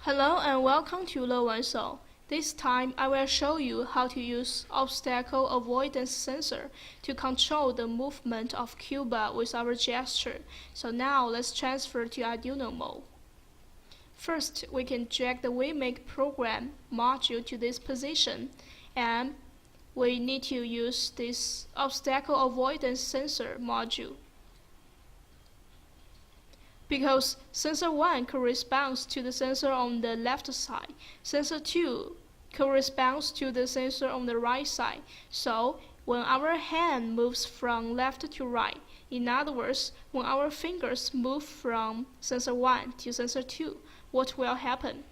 Hello and welcome to LearnSo. This time I will show you how to use obstacle avoidance sensor to control the movement of Qbot with our gesture. So now let's transfer to Arduino mode. First, we can drag the WeMake program module to this position, and we need to use this obstacle avoidance sensor module. Because sensor 1 corresponds to the sensor on the left side, sensor 2 corresponds to the sensor on the right side. So when our hand moves from left to right, in other words, when our fingers move from sensor 1 to sensor 2, what will happen?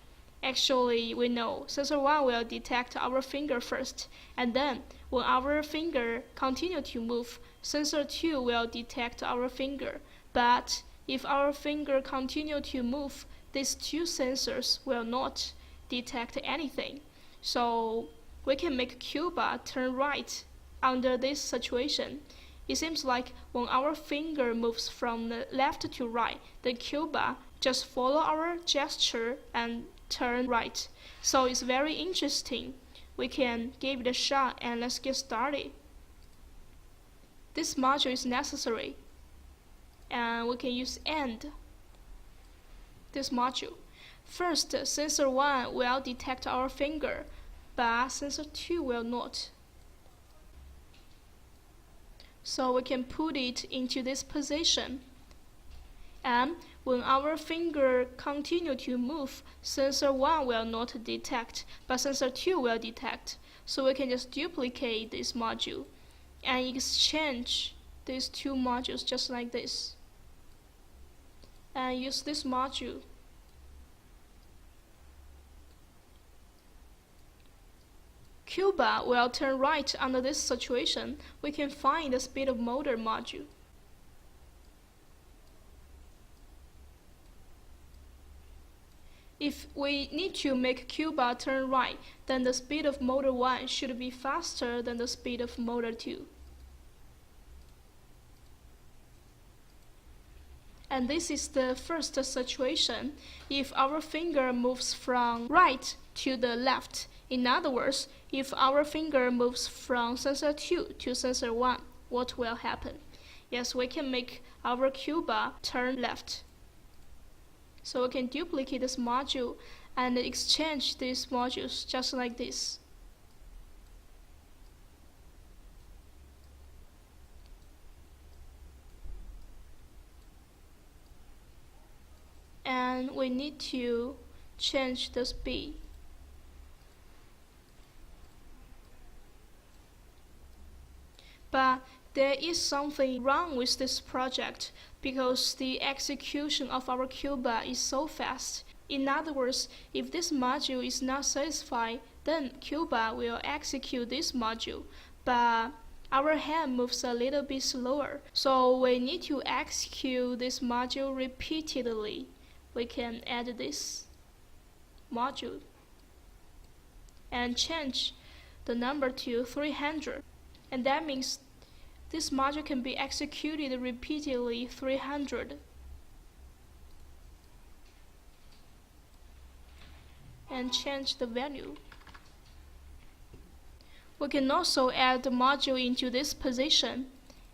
Actually, we know sensor 1 will detect our finger first, and then when our finger continues to move, sensor 2 will detect our finger. But if our finger continues to move, these two sensors will not detect anything. So we can make Qbot turn right under this situation. It seems like when our finger moves from the left to right, the Qbot just follow our gesture and turn right. So it's very interesting. We can give it a shot and let's get started. This module is necessary, and we can use AND this module. First, sensor 1 will detect our finger, but sensor 2 will not. So we can put it into this position. And when our finger continues to move, sensor 1 will not detect, but sensor 2 will detect. So we can just duplicate this module and exchange these two modules just like this, and use this module. Qbot will turn right under this situation. We can find the speed of motor module. If we need to make Qbot turn right, then the speed of motor 1 should be faster than the speed of motor 2. And this is the first situation. If our finger moves from right to the left, in other words, if our finger moves from sensor 2 to sensor 1, what will happen? Yes, we can make our Qbot turn left. So we can duplicate this module and exchange these modules just like this. And we need to change the speed. But there is something wrong with this project because the execution of our Qbot is so fast. In other words, if this module is not satisfied, then Qbot will execute this module. But our hand moves a little bit slower, so we need to execute this module repeatedly. We can add this module and change the number to 300, and that means this module can be executed repeatedly 300. And change the value. We can also add the module into this position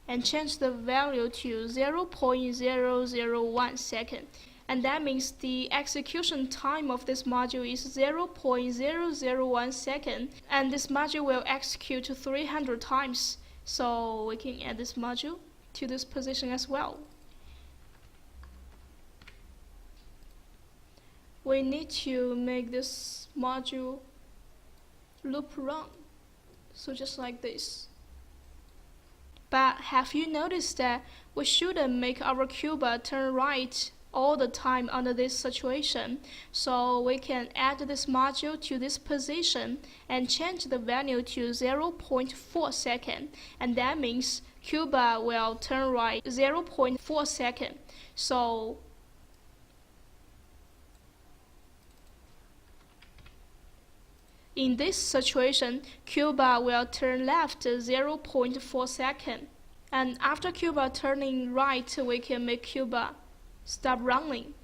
and change the value to 0.001 second. And that means the execution time of this module is 0.001 second, and this module will execute 300 times. So we can add this module to this position as well. We need to make this module loop around, so just like this. But have you noticed that we shouldn't make our Qbot turn right all the time under this situation? So we can add this module to this position and change the value to 0.4 second, and that means Qbot will turn right 0.4 second. So in this situation, Qbot will turn left 0.4 second, and after Qbot turning right, we can make Qbot stop running.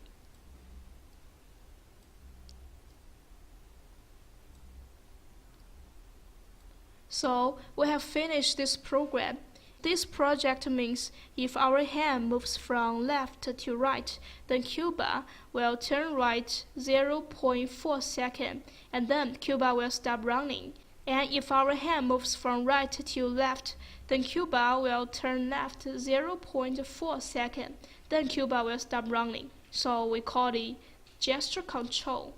So we have finished this program. This project means if our hand moves from left to right, then Qbot will turn right 0.4 seconds, and then Qbot will stop running. And if our hand moves from right to left, then Qbot will turn left 0.4 seconds, then Qbot will stop running. So we call it gesture control.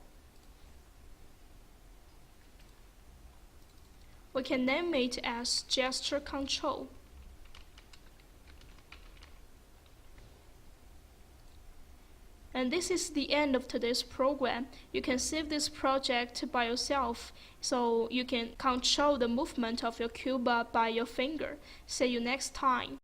We can name it as gesture control. And this is the end of today's program. You can save this project by yourself, so you can control the movement of your Qbot by your finger. See you next time.